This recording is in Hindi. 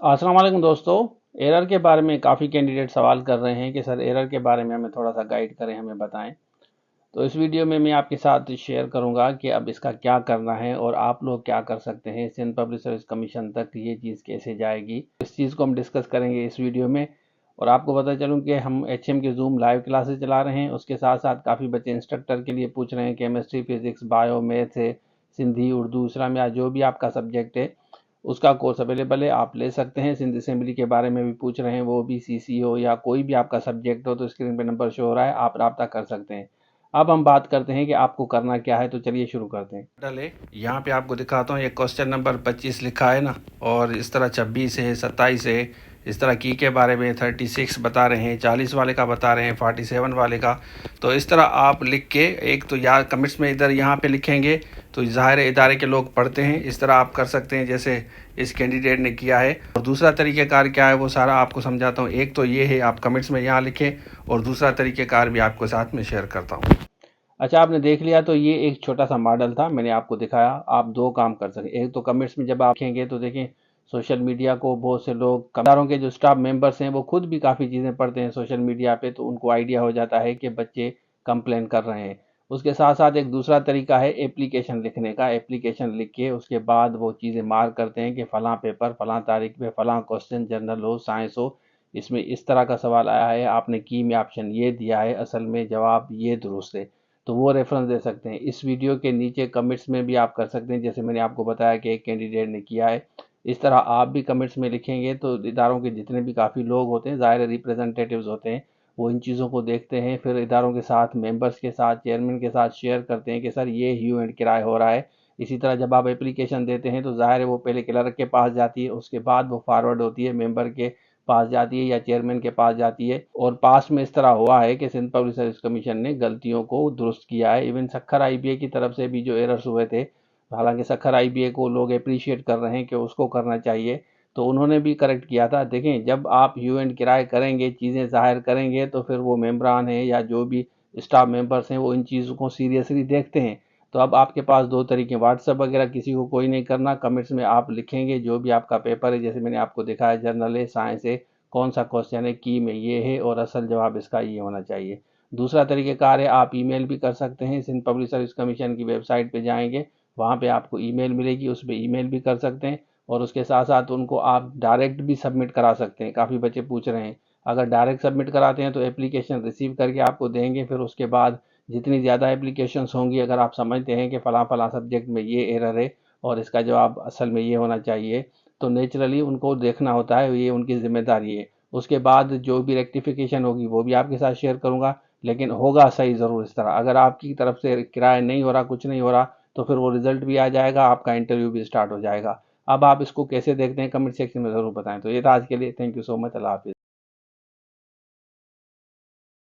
अस्सलाम वालेकुम दोस्तों। एरर के बारे में काफ़ी कैंडिडेट सवाल कर रहे हैं कि सर एरर के बारे में हमें थोड़ा सा गाइड करें, हमें बताएं। तो इस वीडियो में मैं आपके साथ शेयर करूंगा कि अब इसका क्या करना है और आप लोग क्या कर सकते हैं। सिंध पब्लिक सर्विस कमीशन तक ये चीज़ कैसे जाएगी, इस चीज़ को हम डिस्कस करेंगे इस वीडियो में। और आपको पता चलूँ कि हम HM के जूम लाइव क्लासेस चला रहे हैं, उसके साथ साथ काफ़ी बच्चे इंस्ट्रक्टर के लिए पूछ रहे हैं। केमिस्ट्री, फिजिक्स, बायो, मैथ है, सिंधी, उर्दू, इस्लाम या जो भी आपका सब्जेक्ट है उसका कोर्स अवेलेबल है, आप ले सकते हैं। सिंध असेंबली के बारे में भी पूछ रहे हैं, वो भी CC हो या कोई भी आपका सब्जेक्ट हो, तो स्क्रीन पे नंबर शो हो रहा है, आप रब्ता कर सकते हैं। अब हम बात करते हैं कि आपको करना क्या है, तो चलिए शुरू करते हैं। डले यहाँ पे आपको दिखाता हूँ, ये क्वेश्चन नंबर 25 लिखा है ना, और इस तरह 26 है, 27 है, इस तरह की के बारे में 36 बता रहे हैं, 40 वाले का बता रहे हैं, 47 वाले का। तो इस तरह आप लिख के, एक तो यार कमेंट्स में इधर यहाँ पे लिखेंगे तो ज़ाहिर है इदारे के लोग पढ़ते हैं, इस तरह आप कर सकते हैं जैसे इस कैंडिडेट ने किया है। और दूसरा तरीक़ेकार क्या है वो सारा आपको समझाता हूँ। एक तो ये है, आप कमेंट्स में यहाँ लिखें, और दूसरा तरीक़ेकार भी आपको साथ में शेयर करता हूँ। अच्छा, आपने देख लिया, तो ये एक छोटा सा मॉडल था, मैंने आपको दिखाया। आप दो काम कर सकें, एक तो कमेंट्स में जब आप लिखेंगे तो देखें सोशल मीडिया को बहुत से लोग, कदारों के जो स्टाफ मेंबर्स हैं वो खुद भी काफ़ी चीज़ें पढ़ते हैं सोशल मीडिया पे, तो उनको आइडिया हो जाता है कि बच्चे कंप्लेन कर रहे हैं। उसके साथ साथ एक दूसरा तरीका है एप्लीकेशन लिखने का। एप्लीकेशन लिख के उसके बाद वो चीज़ें मार्क करते हैं कि फ़लाँ पेपर फ़लाँ तारीख पे फ़लाँ क्वेश्चन, जनरल हो, साइंस हो, इसमें इस तरह का सवाल आया है, आपने की में ऑप्शन ये दिया है, असल में जवाब ये दुरुस्त है। तो वो रेफरेंस दे सकते हैं। इस वीडियो के नीचे कमेंट्स में भी आप कर सकते हैं, जैसे मैंने आपको बताया कि एक कैंडिडेट ने किया है। इस तरह आप भी कमेंट्स में लिखेंगे तो इदारों के जितने भी काफ़ी लोग होते हैं, ज़ाहिर रिप्रेजेंटेटिव्स होते हैं, वो इन चीज़ों को देखते हैं, फिर इदारों के साथ, मेंबर्स के साथ, चेयरमैन के साथ शेयर करते हैं कि सर ये ह्यू एंड किराए हो रहा है। इसी तरह जब आप एप्लीकेशन देते हैं तो ज़ाहिर है वो पहले क्लर्क के पास जाती है, उसके बाद वो फॉरवर्ड होती है, मेंबर के पास जाती है या चेयरमैन के पास जाती है। और पास में इस तरह हुआ है कि सिंध पब्लिक सर्विस कमीशन ने गलतियों को दुरुस्त किया है। इवन सखर IBA की तरफ से भी जो एरर्स हुए थे, हालांकि सखर IBA को लोग अप्रिशिएट कर रहे हैं कि उसको करना चाहिए, तो उन्होंने भी करेक्ट किया था। देखें, जब आप ह्यू एंड किराए करेंगे, चीज़ें ज़ाहिर करेंगे, तो फिर वो मेम्बरान हैं या जो भी स्टाफ मेंबर्स हैं वो इन चीज़ों को सीरियसली देखते हैं। तो अब आपके पास दो तरीके, व्हाट्सएप वगैरह किसी को कोई नहीं करना, कमेंट्स में आप लिखेंगे जो भी आपका पेपर है, जैसे मैंने आपको दिखाया, जनरल है, साइंस है, कौन सा क्वेश्चन है, की में ये है और असल जवाब इसका ये होना चाहिए। दूसरा तरीक़ेकार है, आप ईमेल भी कर सकते हैं। सिंध पब्लिक सर्विस कमीशन की वेबसाइट पे जाएंगे, वहाँ पे आपको ईमेल मिलेगी, उस पर ईमेल भी कर सकते हैं। और उसके साथ साथ उनको आप डायरेक्ट भी सबमिट करा सकते हैं। काफ़ी बच्चे पूछ रहे हैं, अगर डायरेक्ट सबमिट कराते हैं तो एप्लीकेशन रिसीव करके आपको देंगे, फिर उसके बाद जितनी ज़्यादा एप्लीकेशंस होंगी, अगर आप समझते हैं कि फ़लाँ फ़लाँ सब्जेक्ट में ये एरर है और इसका जवाब असल में ये होना चाहिए, तो नेचुरली उनको देखना होता है, ये उनकी ज़िम्मेदारी है। उसके बाद जो भी रेक्टिफिकेशन होगी वो भी आपके साथ शेयर करूँगा, लेकिन होगा सही ज़रूर इस तरह। अगर आपकी तरफ से किराया नहीं हो रहा, कुछ नहीं हो रहा, तो फिर वो रिज़ल्ट भी आ जाएगा, आपका इंटरव्यू भी स्टार्ट हो जाएगा। अब आप इसको कैसे देखते हैं, कमेंट सेक्शन में ज़रूर बताएं। तो ये था आज के लिए, थैंक यू सो मच, अल्लाह हाफिज़।